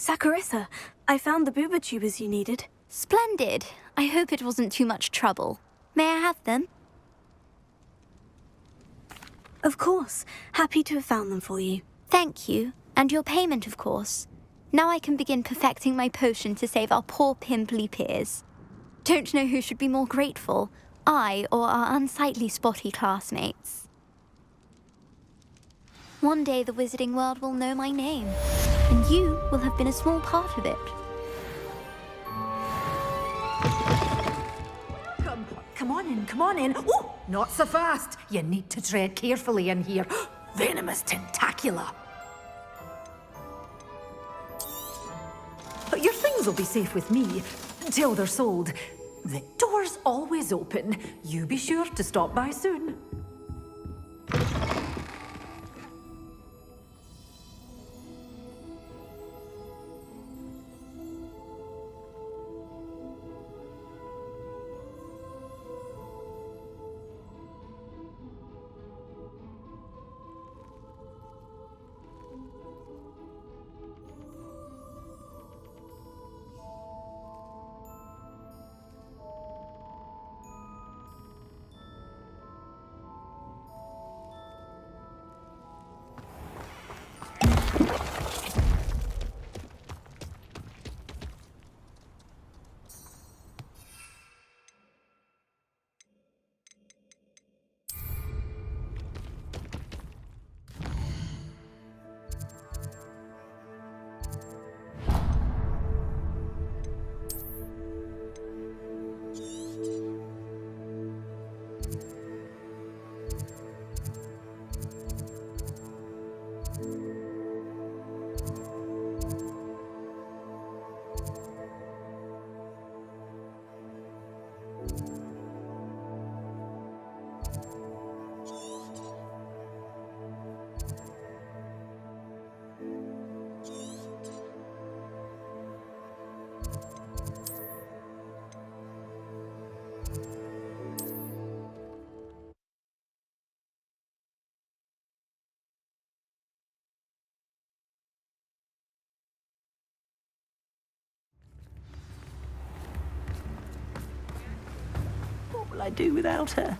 Saccharissa, I found the booba tubers you needed. Splendid. I hope it wasn't too much trouble. May I have them? Of course. Happy to have found them for you. Thank you. And your payment, of course. Now I can begin perfecting my potion to save our poor pimply peers. Don't know who should be more grateful, I or our unsightly spotty classmates. One day the wizarding world will know my name, and you will have been a small part of it. Come on in, come on in. Oh, not so fast. You need to tread carefully in here. Venomous tentacula. But your things will be safe with me, till they're sold. The door's always open. You be sure to stop by soon. What will I do without her?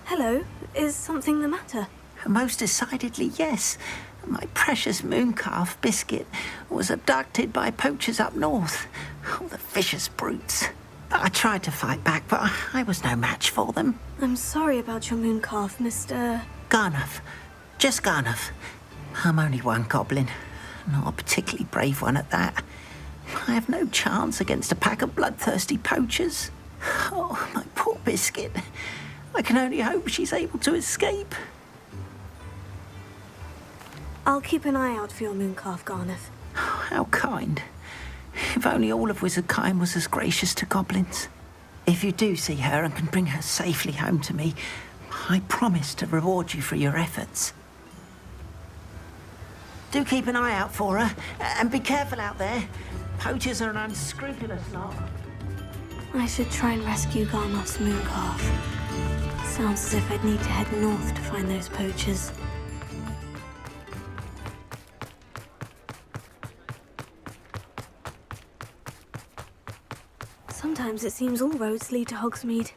Hello, is something the matter? Most decidedly, yes. My precious mooncalf biscuit was abducted by poachers up north. Oh, the vicious brutes. I tried to fight back, but I was no match for them. I'm sorry about your mooncalf, Mr. Garnuff. Just Garnuff. I'm only one goblin. Not a particularly brave one at that. I have no chance against a pack of bloodthirsty poachers. Oh, my poor biscuit. I can only hope she's able to escape. I'll keep an eye out for your mooncalf, Garnuff. How kind. If only all of Wizardkind was as gracious to goblins. If you do see her and can bring her safely home to me, I promise to reward you for your efforts. Do keep an eye out for her, and be careful out there. Poachers are an unscrupulous lot. I should try and rescue Garnuff's mooncalf. Sounds as if I'd need to head north to find those poachers. Sometimes it seems all roads lead to Hogsmeade.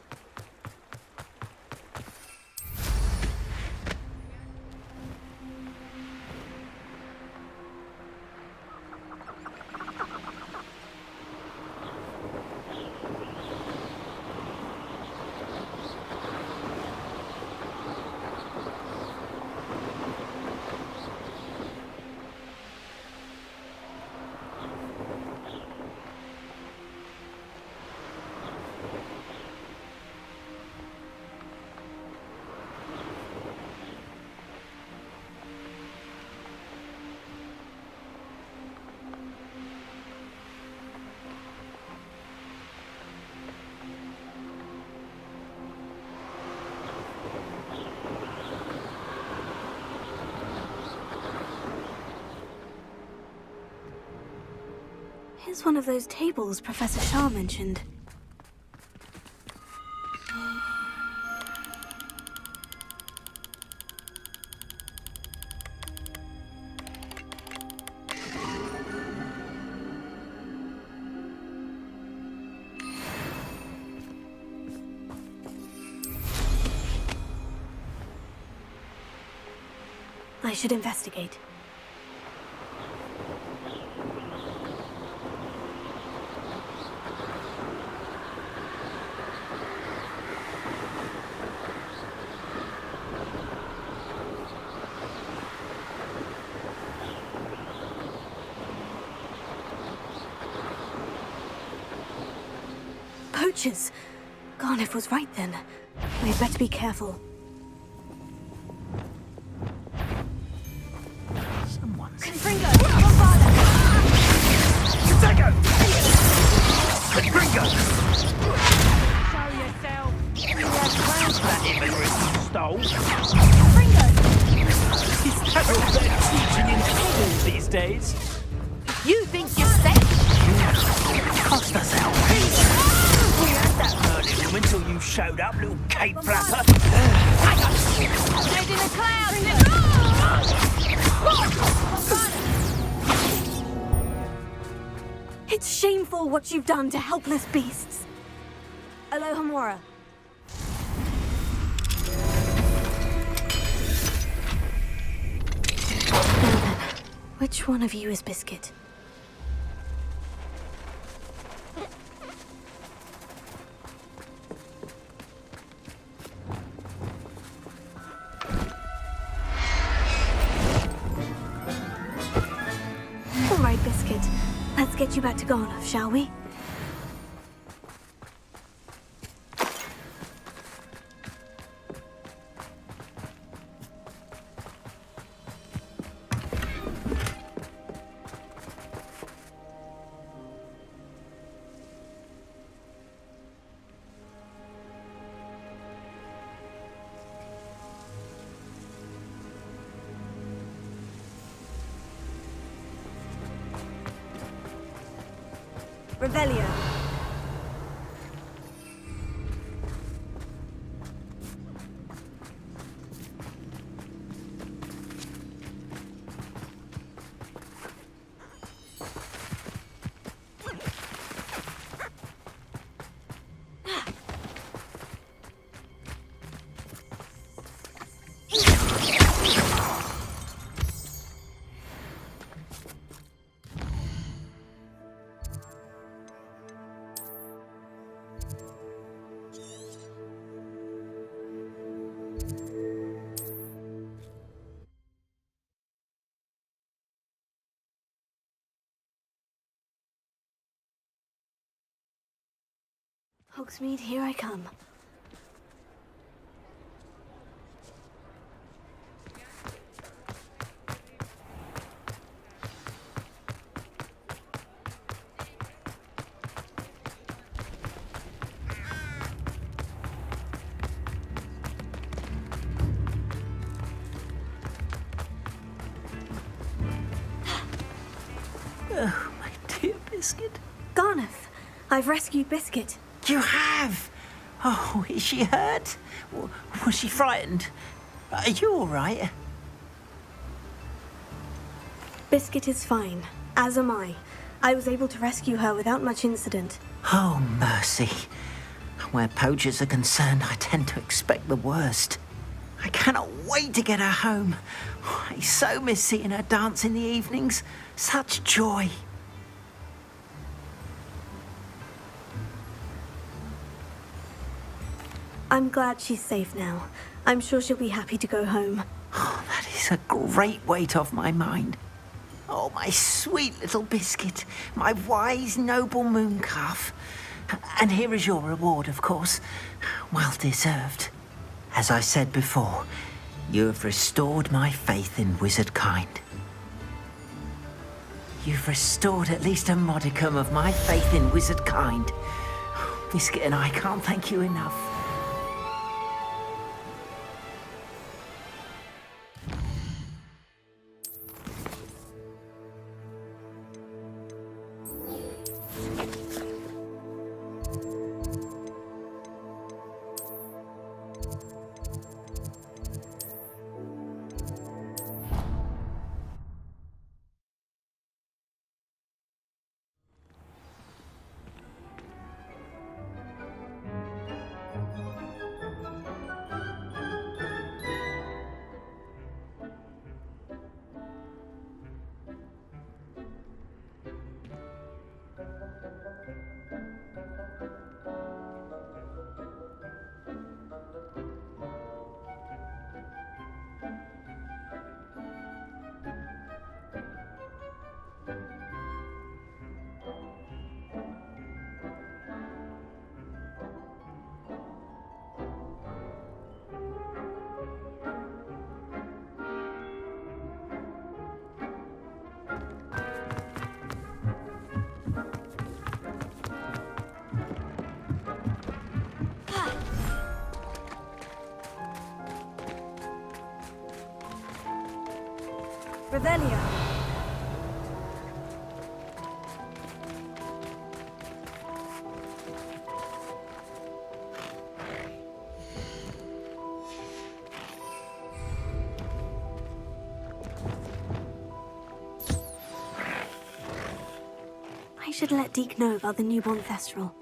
Here's one of those tables Professor Shah mentioned. I should investigate. Poachers! Garniff was right then. We'd better be careful. Someone's... Confringo! Bombada! Confringo! Confringo! Show yourself! You had plans for that inventory you stole. Confringo! Is that what they're teaching in school these days? You think you're safe? cost us out. We had that burning room until you showed up, little cape flapper. Dead in the clouds! It's shameful what you've done to helpless beasts. Alohomora. Now then, which one of you is Biscuit? All right, Biscuit. Let's get you back to Garnoff, shall we? Revelio. Hogsmeade, here I come. Oh, my dear Biscuit. Garnoff, I've rescued Biscuit. You have? Oh, is she hurt? Was she frightened? Are you all right? Biscuit is fine, as am I. I was able to rescue her without much incident. Oh, mercy. Where poachers are concerned, I tend to expect the worst. I cannot wait to get her home. I so miss seeing her dance in the evenings. Such joy. I'm glad she's safe now. I'm sure she'll be happy to go home. Oh, that is a great weight off my mind. Oh, my sweet little Biscuit, my wise, noble moon calf. And here is your reward, of course. Well deserved. As I said before, you have restored my faith in wizard kind. You've restored at least a modicum of my faith in wizard kind. Biscuit and I can't thank you enough. Revelio. I should let Deke know about the newborn Thestral.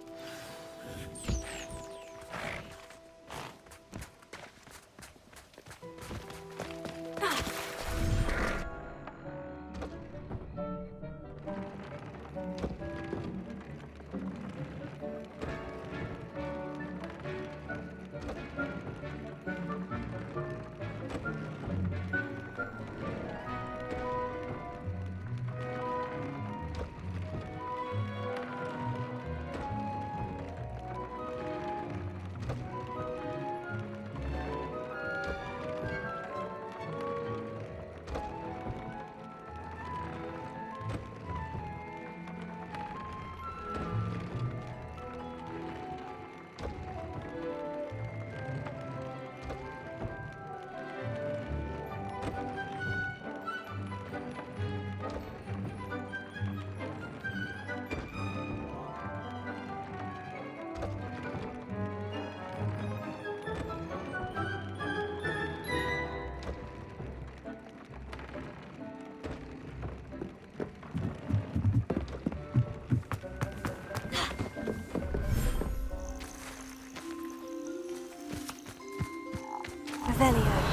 Revelio.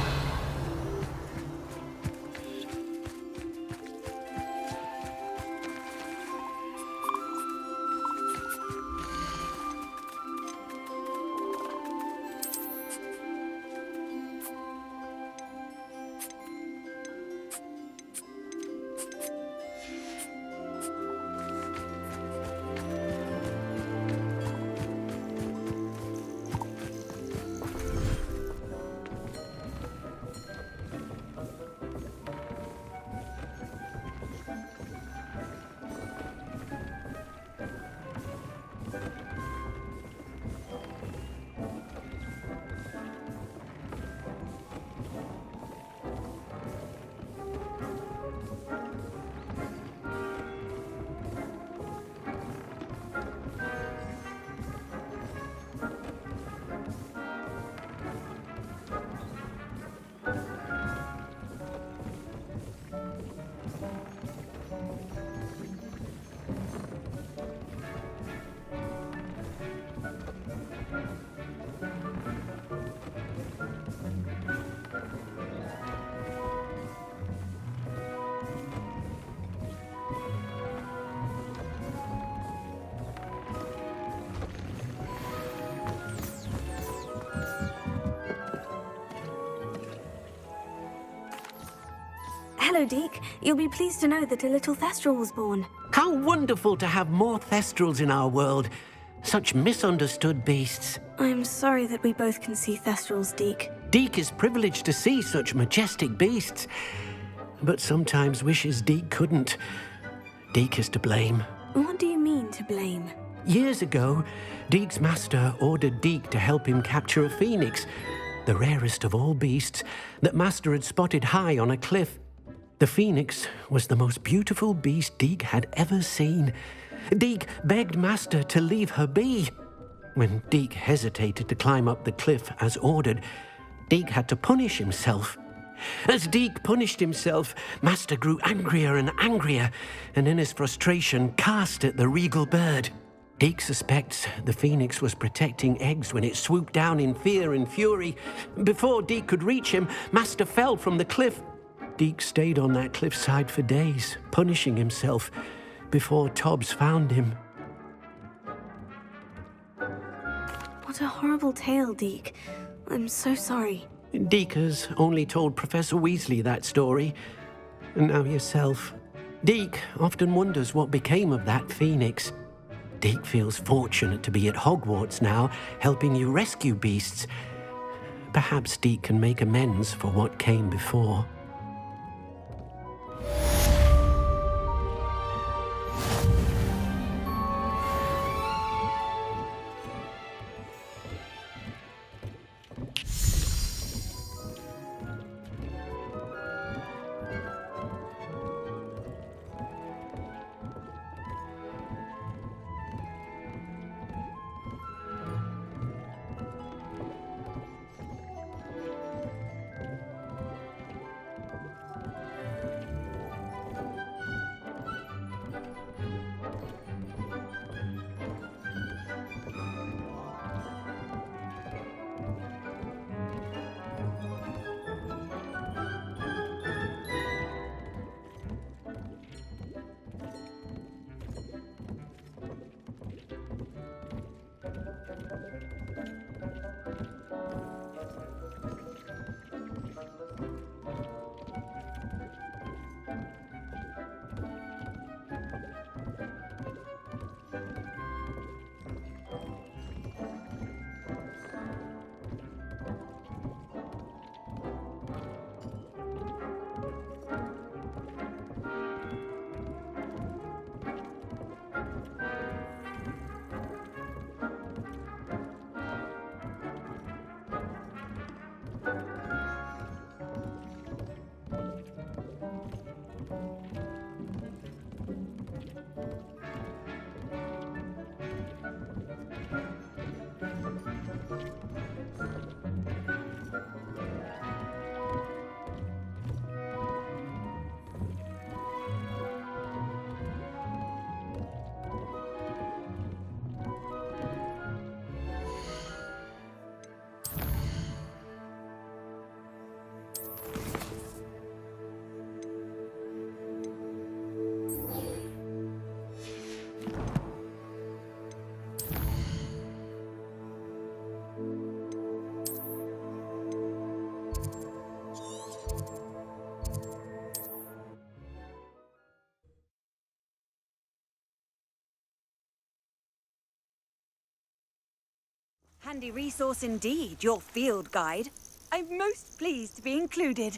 Hello, Deke. You'll be pleased to know that a little Thestral was born. How wonderful to have more Thestrals in our world. Such misunderstood beasts. I'm sorry that we both can see Thestrals, Deke. Deke is privileged to see such majestic beasts, but sometimes wishes Deke couldn't. Deke is to blame. What do you mean, to blame? Years ago, Deke's master ordered Deke to help him capture a phoenix, the rarest of all beasts, that master had spotted high on a cliff. The phoenix was the most beautiful beast Deke had ever seen. Deke begged master to leave her be. When Deke hesitated to climb up the cliff as ordered, Deke had to punish himself. As Deke punished himself, master grew angrier and angrier, and in his frustration cast at the regal bird. Deke suspects the phoenix was protecting eggs when it swooped down in fear and fury. Before Deke could reach him, master fell from the cliff. Deke stayed on that cliffside for days, punishing himself, before Tobbs found him. What a horrible tale, Deke. I'm so sorry. Deke has only told Professor Weasley that story, and now yourself. Deke often wonders what became of that phoenix. Deke feels fortunate to be at Hogwarts now, helping you rescue beasts. Perhaps Deke can make amends for what came before. Handy resource indeed, your field guide. I'm most pleased to be included.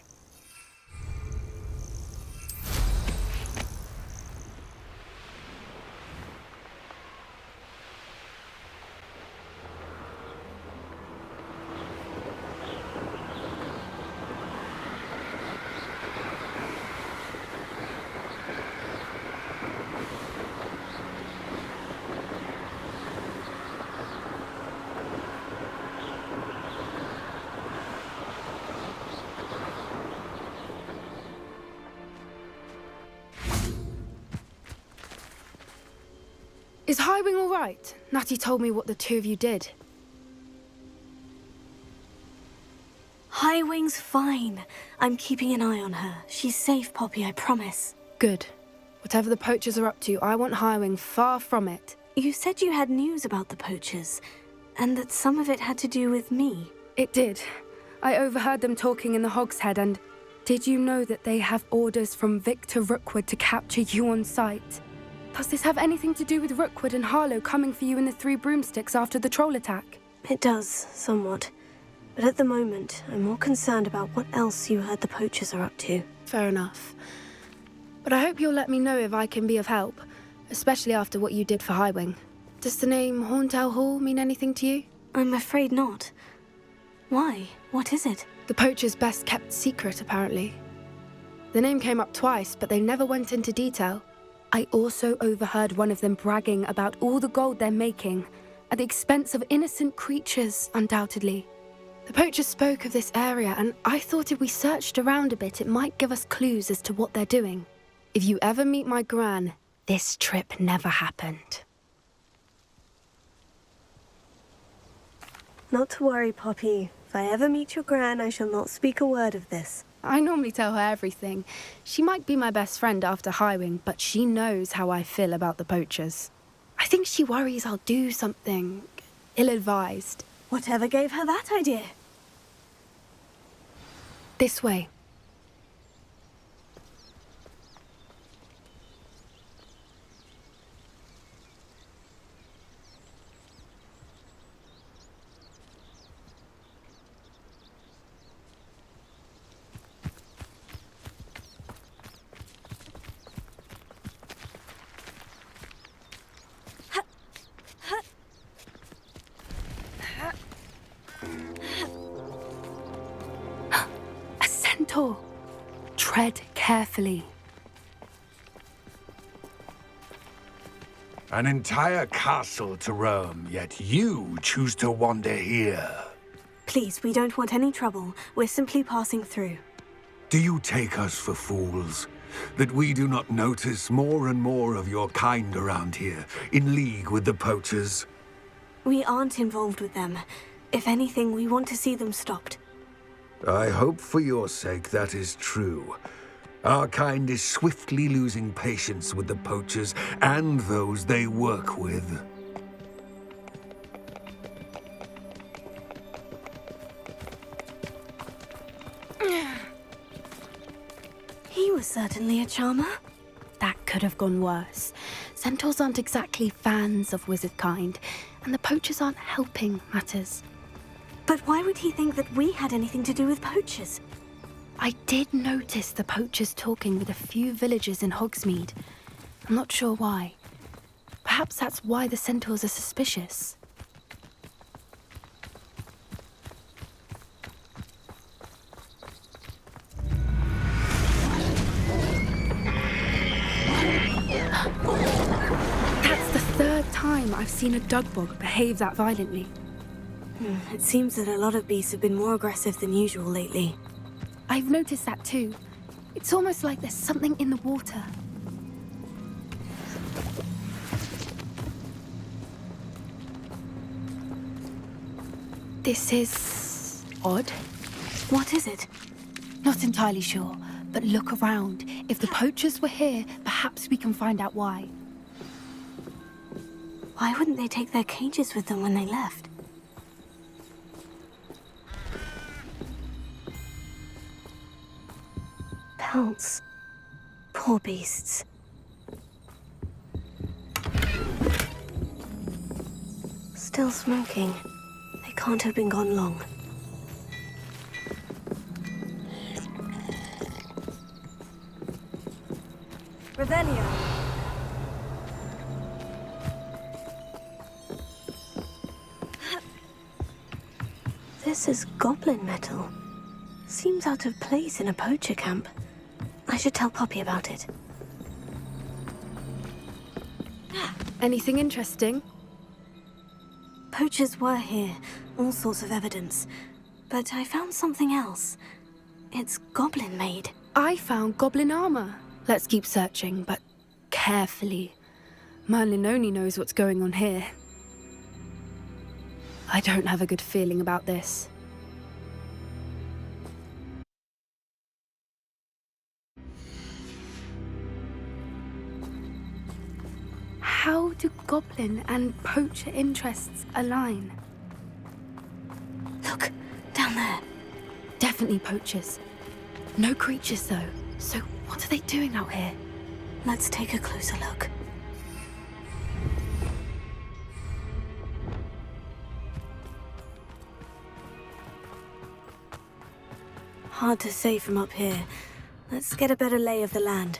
Is Highwing all right? Natty told me what the two of you did. Highwing's fine. I'm keeping an eye on her. She's safe, Poppy, I promise. Good. Whatever the poachers are up to, I want Highwing far from it. You said you had news about the poachers, and that some of it had to do with me. It did. I overheard them talking in the Hogshead, and did you know that they have orders from Victor Rookwood to capture you on sight? Does this have anything to do with Rookwood and Harlow coming for you in the Three Broomsticks after the troll attack? It does, somewhat. But at the moment, I'm more concerned about what else you heard the poachers are up to. Fair enough. But I hope you'll let me know if I can be of help, especially after what you did for Highwing. Does the name Horndale Hall mean anything to you? I'm afraid not. Why? What is it? The poachers' best kept secret, apparently. The name came up twice, but they never went into detail. I also overheard one of them bragging about all the gold they're making, at the expense of innocent creatures, undoubtedly. The poachers spoke of this area, and I thought if we searched around a bit, it might give us clues as to what they're doing. If you ever meet my gran, this trip never happened. Not to worry, Poppy. If I ever meet your gran, I shall not speak a word of this. I normally tell her everything. She might be my best friend after Highwing, but she knows how I feel about the poachers. I think she worries I'll do something ill-advised. Whatever gave her that idea? This way. A centaur. Tread carefully. An entire castle to roam, yet you choose to wander here. Please, we don't want any trouble. We're simply passing through. Do you take us for fools? That we do not notice more and more of your kind around here, in league with the poachers? We aren't involved with them. If anything, we want to see them stopped. I hope for your sake that is true. Our kind is swiftly losing patience with the poachers and those they work with. was certainly a charmer. That could have gone worse. Centaurs aren't exactly fans of wizard kind, and the poachers aren't helping matters. But why would he think that we had anything to do with poachers? I did notice the poachers talking with a few villagers in Hogsmeade. I'm not sure why. Perhaps that's why the centaurs are suspicious. That's the third time I've seen a dugbog behave that violently. It seems that a lot of beasts have been more aggressive than usual lately. I've noticed that too. It's almost like there's something in the water. This is odd. What is it? Not entirely sure, but look around. If the poachers were here, perhaps we can find out why. Why wouldn't they take their cages with them when they left? Pelts. Poor beasts. Still smoking. They can't have been gone long. Revelio. This is goblin metal. Seems out of place in a poacher camp. I should tell Poppy about it. Anything interesting? Poachers were here, all sorts of evidence. But I found something else. It's goblin-made. I found goblin armor. Let's keep searching, but carefully. Merlin only knows what's going on here. I don't have a good feeling about this. How do goblin and poacher interests align? Look, down there. Definitely poachers. No creatures, though. So what are they doing out here? Let's take a closer look. Hard to say from up here. Let's get a better lay of the land.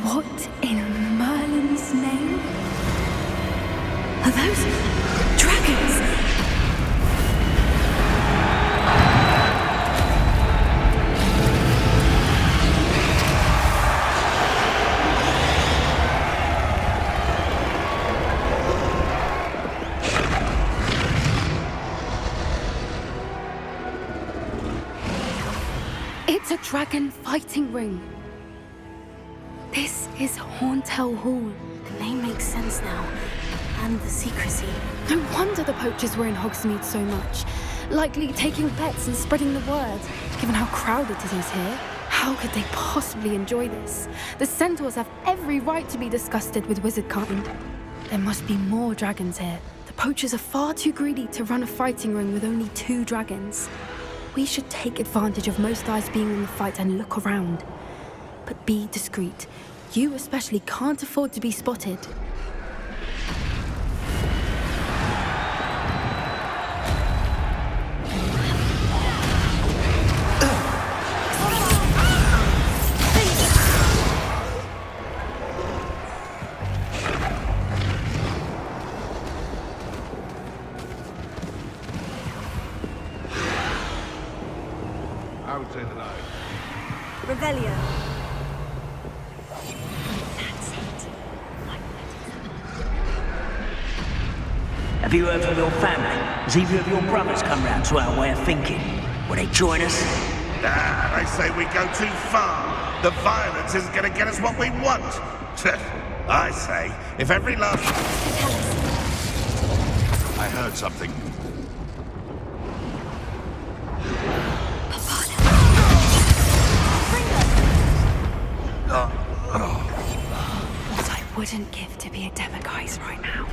What in Merlin's name? Are those dragons? It's a dragon fighting ring. This is Horntail Hall. The name makes sense now. And the secrecy. No wonder the poachers were in Hogsmeade so much. Likely taking bets and spreading the word. Given how crowded it is here, how could they possibly enjoy this? The centaurs have every right to be disgusted with wizard kind. There must be more dragons here. The The poachers are far too greedy to run a fighting ring with only 2 dragons. We should take advantage of most eyes being in the fight and look around. But be discreet. You especially can't afford to be spotted. I would say that Revelio. Have you heard from your family? Has either of your brothers come round to our way of thinking? Will they join us? I say we go too far. The violence isn't going to get us what we want. I say, if every last... I heard something. What I wouldn't give to be a demiguise right now.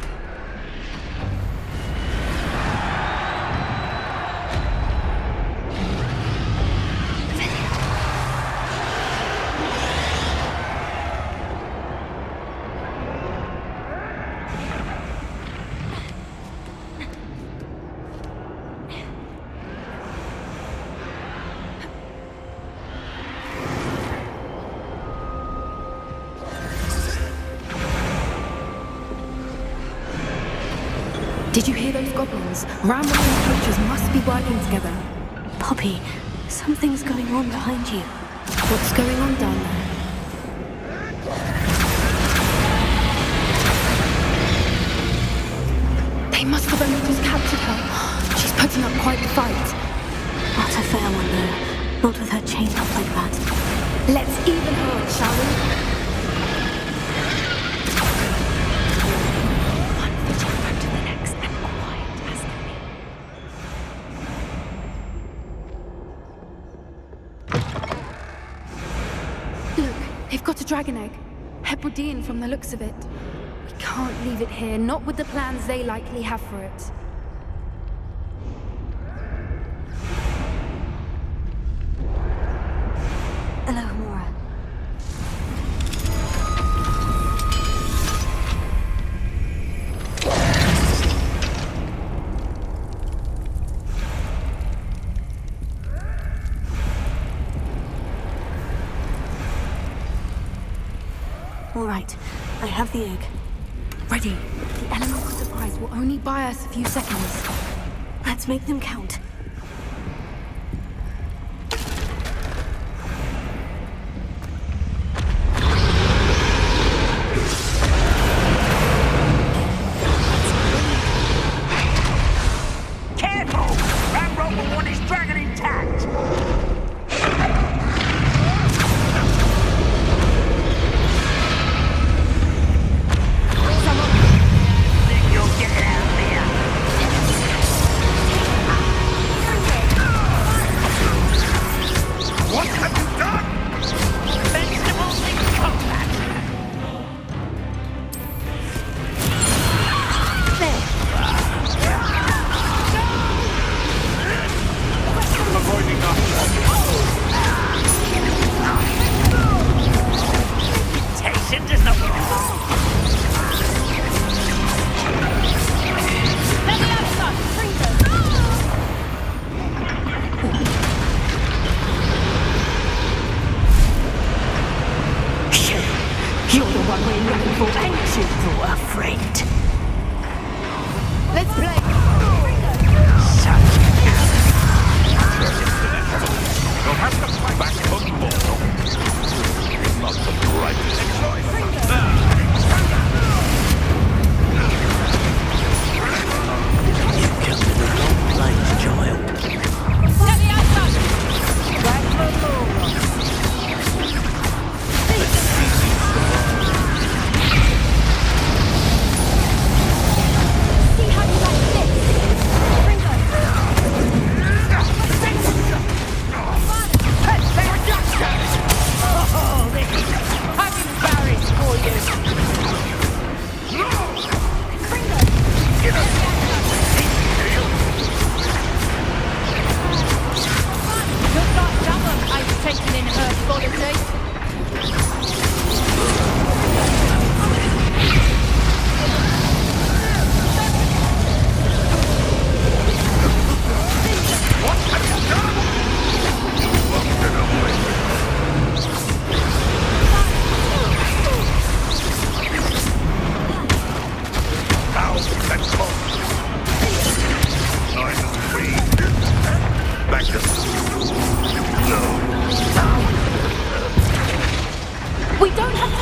Did you hear those goblins? Rambles and poachers must be working together. Poppy, something's going on behind you. What's going on down there? They must have only just captured her. She's putting up quite the fight. Not a fair one, though. Not with her chained up like that. Let's even her, shall we? They've got a dragon egg. Hebridean from the looks of it. We can't leave it here, not with the plans they likely have for it. Hello, Mora. All right, I have the egg. Ready. The element of surprise will only buy us a few seconds. Let's make them count. Careful! Ramrock will want his dragon intact! Think you'll get it out there? What have you done? Vegetables in combat! Avoiding Reputation does not mean You're the one we're looking for, ain't you, poor friend? Let's play! You'll have to fight back on board. Not the brightest choice. you come to the wrong place, child. Let me outside! Back for more. See how you like this? Ringo!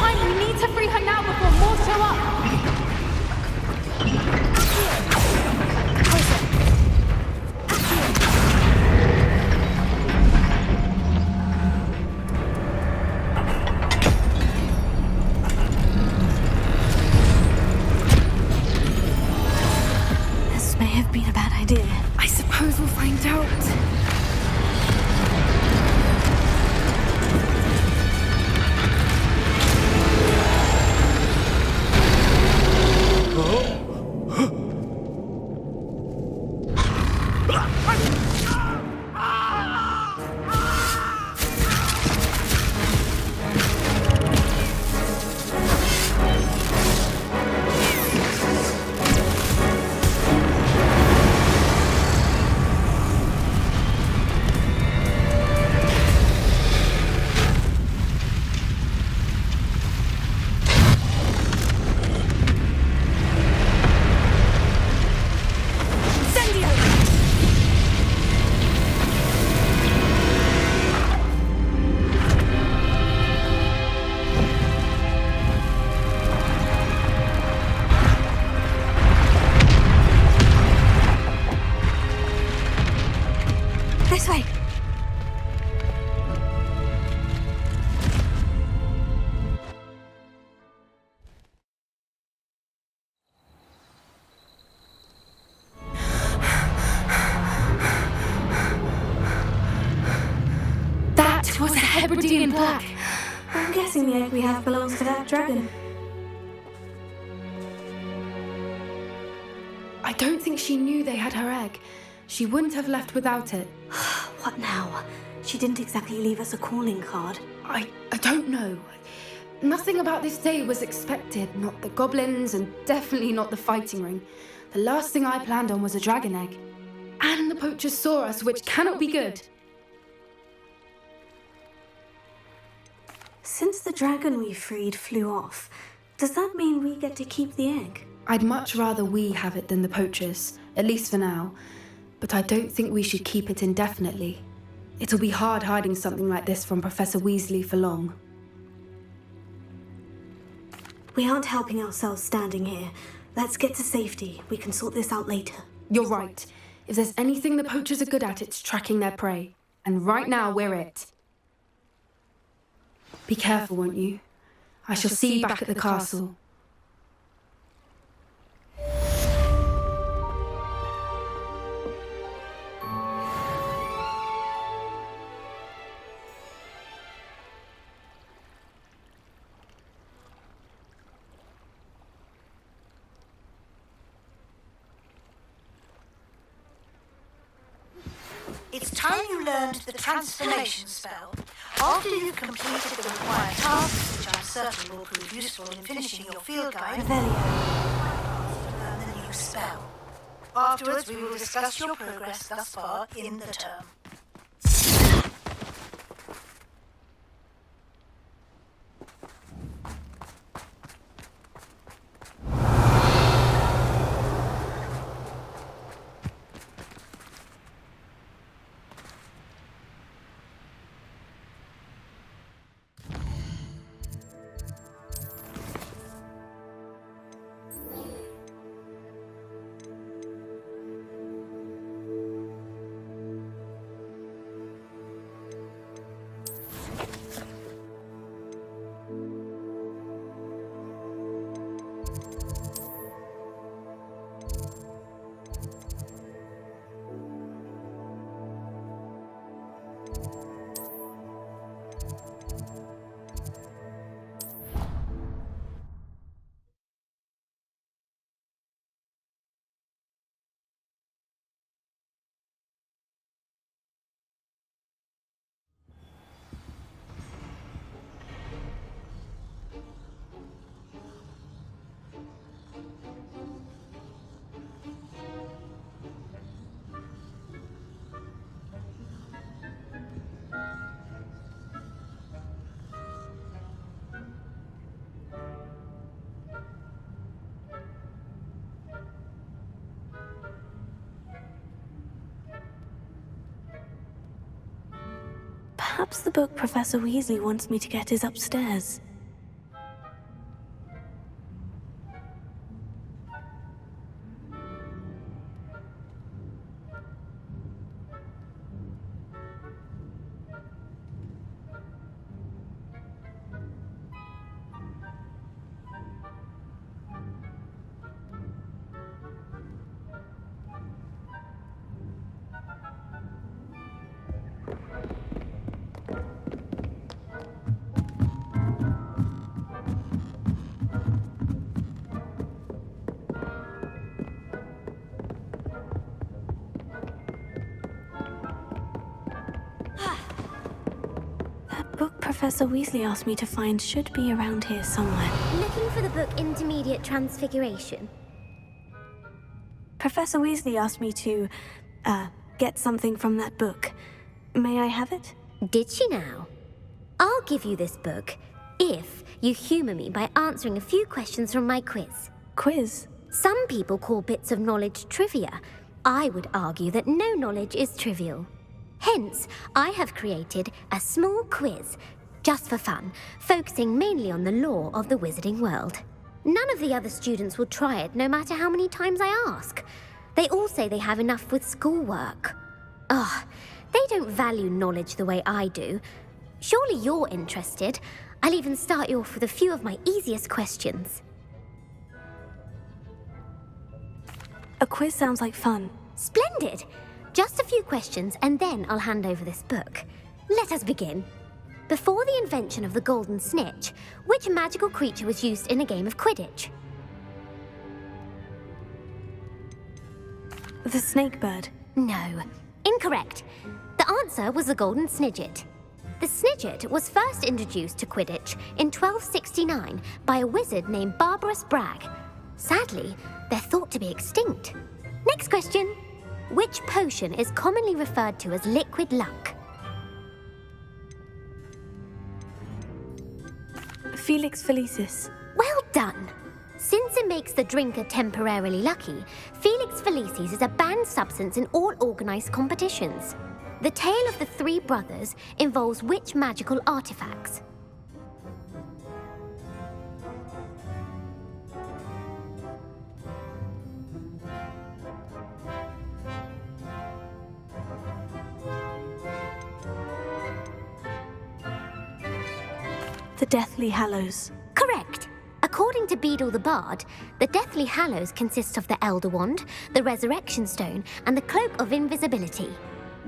Hermione, we need to free her now before more show up! This may have been a bad idea. I suppose we'll find out. This way. That was a Hebridean black. I'm guessing the egg we have belongs to that dragon. I don't think she knew they had her egg. She wouldn't have left without it. What now? She didn't exactly leave us a calling card. I don't know. Nothing about this day was expected. Not the goblins, and definitely not the fighting ring. The last thing I planned on was a dragon egg. And the poachers saw us, which cannot be good. Since the dragon we freed flew off, does that mean we get to keep the egg? I'd much rather we have it than the poachers, at least for now. But I don't think we should keep it indefinitely. It'll be hard hiding something like this from Professor Weasley for long. We aren't helping ourselves standing here. Let's get to safety. We can sort this out later. You're right. If there's anything the poachers are good at, it's tracking their prey. And right now, we're it. Be careful, won't you? I shall see you back at the castle. It's time you learned the transformation spell. After you've completed the required tasks, which I'm certain will prove useful in finishing your field guide, to learn the new spell. Afterwards, we will discuss your progress thus far in the term. Perhaps the book Professor Weasley wants me to get is upstairs. Professor Weasley asked me to find should be around here somewhere. Looking for the book Intermediate Transfiguration. Professor Weasley asked me to, get something from that book. May I have it? Did she now? I'll give you this book if you humour me by answering a few questions from my quiz. Quiz? Some people call bits of knowledge trivia. I would argue that no knowledge is trivial. Hence, I have created a small quiz, just for fun, focusing mainly on the lore of the wizarding world. None of the other students will try it, no matter how many times I ask. They all say they have enough with schoolwork. Ugh, they don't value knowledge the way I do. Surely you're interested. I'll even start you off with a few of my easiest questions. A quiz sounds like fun. Splendid! Just a few questions and then I'll hand over this book. Let us begin. Before the invention of the golden snitch, which magical creature was used in a game of Quidditch? The snake bird. No. Incorrect. The answer was the golden snidget. The snidget was first introduced to Quidditch in 1269 by a wizard named Barbarous Bragg. Sadly, they're thought to be extinct. Next question. Which potion is commonly referred to as liquid luck? Felix Felicis. Well done. Since it makes the drinker temporarily lucky, Felix Felicis is a banned substance in all organised competitions. The tale of the three brothers involves which magical artifacts? The Deathly Hallows. Correct. According to Beedle the Bard, the Deathly Hallows consist of the Elder Wand, the Resurrection Stone, and the Cloak of Invisibility.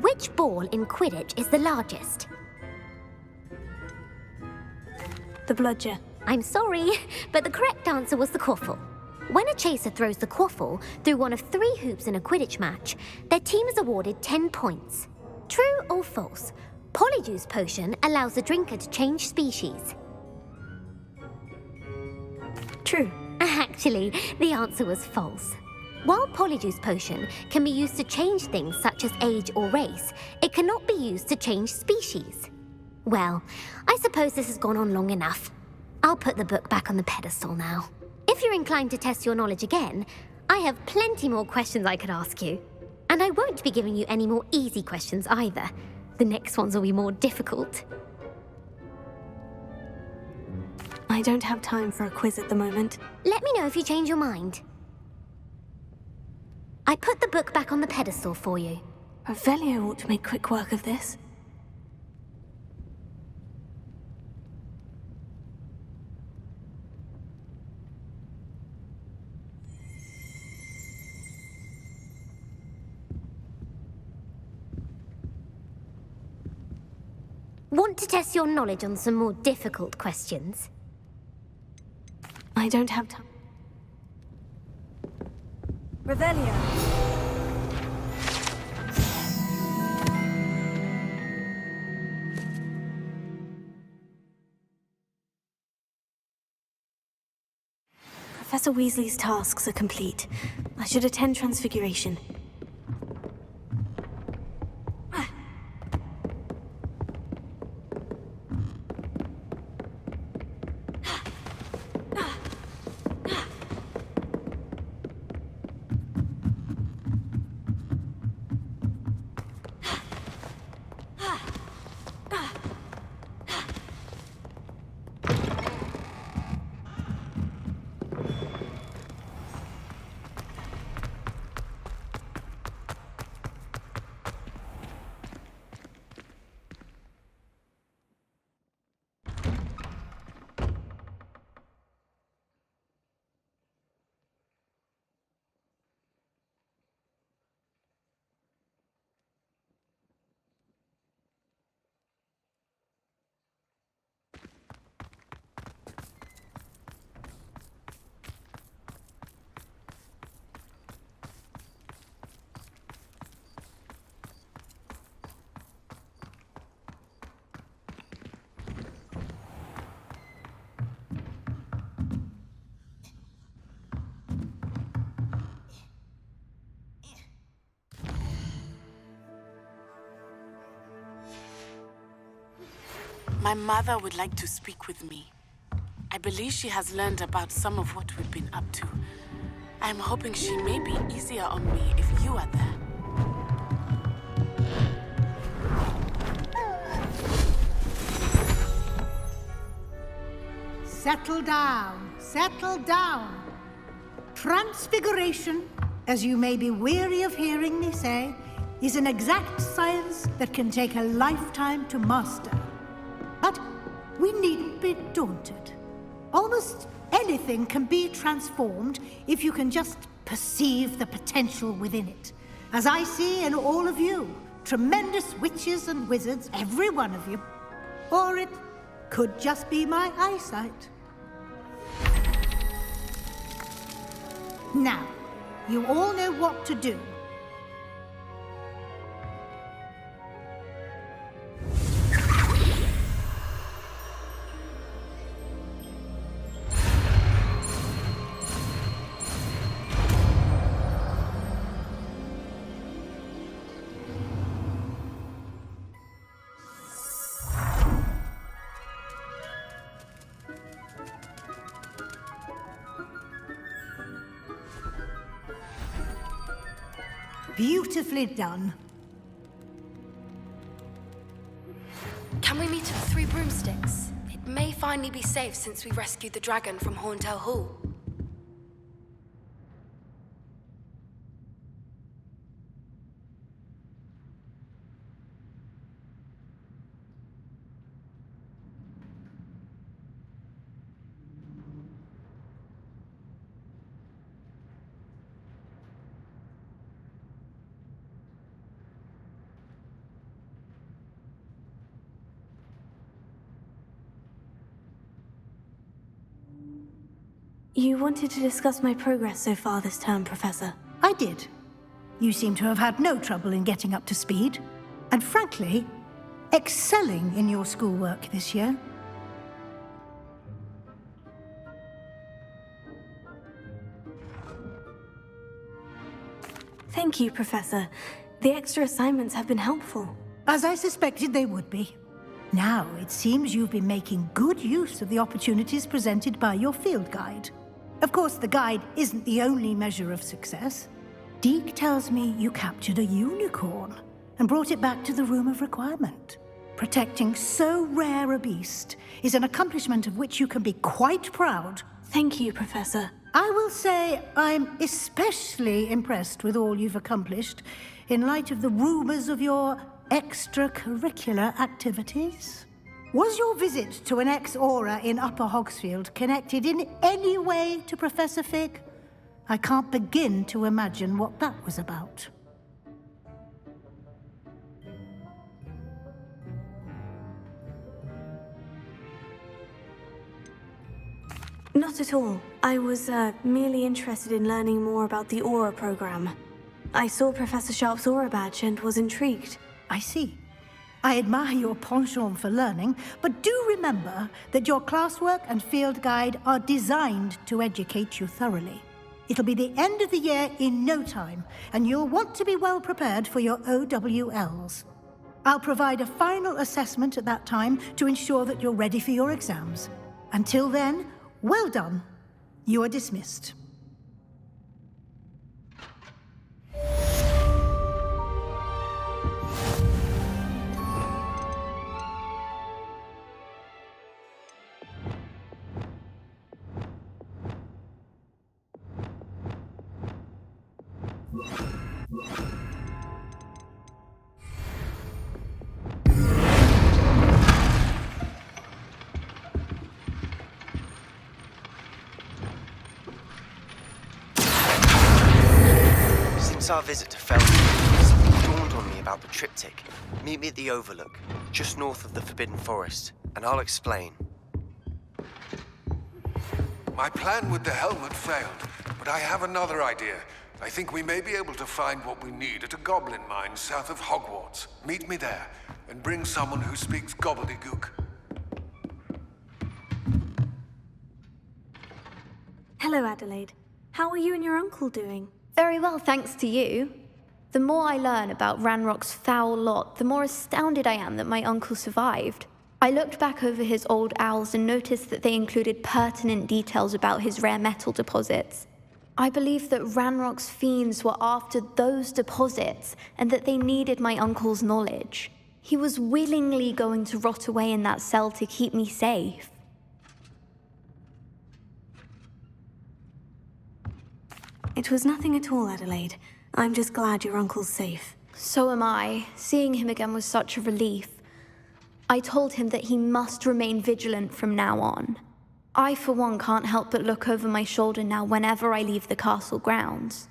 Which ball in Quidditch is the largest? The Bludger. I'm sorry, but the correct answer was the Quaffle. When a chaser throws the Quaffle through one of 3 hoops in a Quidditch match, their team is awarded 10 points. True or false? Polyjuice Potion allows the drinker to change species. True. Actually, the answer was false. While Polyjuice Potion can be used to change things such as age or race, it cannot be used to change species. Well, I suppose this has gone on long enough. I'll put the book back on the pedestal now. If you're inclined to test your knowledge again, I have plenty more questions I could ask you. And I won't be giving you any more easy questions either. The next ones will be more difficult. I don't have time for a quiz at the moment. Let me know if you change your mind. I put the book back on the pedestal for you. Revelio ought to make quick work of this. Want to test your knowledge on some more difficult questions? I don't have time. Revelio. Professor Weasley's tasks are complete. I should attend Transfiguration. My mother would like to speak with me. I believe she has learned about some of what we've been up to. I'm hoping she may be easier on me if you are there. Settle down, settle down. Transfiguration, as you may be weary of hearing me say, is an exact science that can take a lifetime to master. But we needn't be daunted. Almost anything can be transformed if you can just perceive the potential within it. As I see in all of you, tremendous witches and wizards, every one of you. Or it could just be my eyesight. Now, you all know what to do. Beautifully done. Can we meet at the Three Broomsticks? It may finally be safe since we rescued the dragon from Horntail Hall. You wanted to discuss my progress so far this term, Professor. I did. You seem to have had no trouble in getting up to speed. And frankly, excelling in your schoolwork this year. Thank you, Professor. The extra assignments have been helpful. As I suspected they would be. Now, it seems you've been making good use of the opportunities presented by your field guide. Of course, the guide isn't the only measure of success. Deke tells me you captured a unicorn and brought it back to the Room of Requirement. Protecting so rare a beast is an accomplishment of which you can be quite proud. Thank you, Professor. I will say I'm especially impressed with all you've accomplished in light of the rumors of your extracurricular activities. Was your visit to an ex-aura in Upper Hogsfield connected in any way to Professor Fig? I can't begin to imagine what that was about. Not at all. I was merely interested in learning more about the Aura program. I saw Professor Sharp's Aura badge and was intrigued. I see. I admire your penchant for learning, but do remember that your classwork and field guide are designed to educate you thoroughly. It'll be the end of the year in no time, and you'll want to be well prepared for your OWLs. I'll provide a final assessment at that time to ensure that you're ready for your exams. Until then, well done. You are dismissed. Since our visit to Felden, something dawned on me about the triptych. Meet me at the Overlook, just north of the Forbidden Forest, and I'll explain. My plan with the helmet failed, but I have another idea. I think we may be able to find what we need at a goblin mine south of Hogwarts. Meet me there, and bring someone who speaks gobbledygook. Hello, Adelaide. How are you and your uncle doing? Very well, thanks to you. The more I learn about Ranrock's foul lot, the more astounded I am that my uncle survived. I looked back over his old owls and noticed that they included pertinent details about his rare metal deposits. I believed that Ranrock's fiends were after those deposits and that they needed my uncle's knowledge. He was willingly going to rot away in that cell to keep me safe. It was nothing at all, Adelaide. I'm just glad your uncle's safe. So am I. Seeing him again was such a relief. I told him that he must remain vigilant from now on. I, for one, can't help but look over my shoulder now whenever I leave the castle grounds.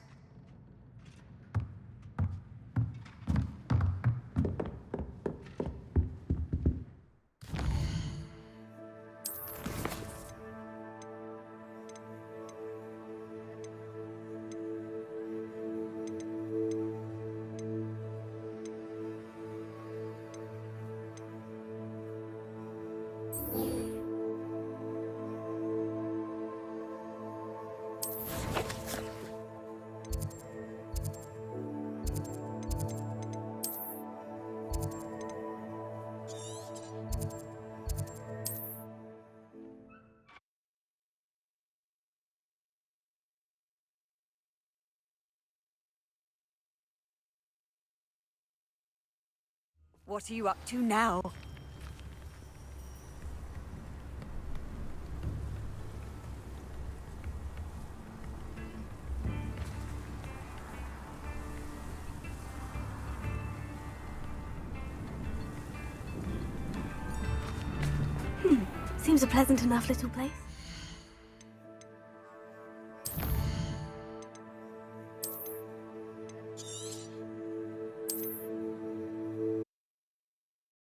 What are you up to now? Seems a pleasant enough little place.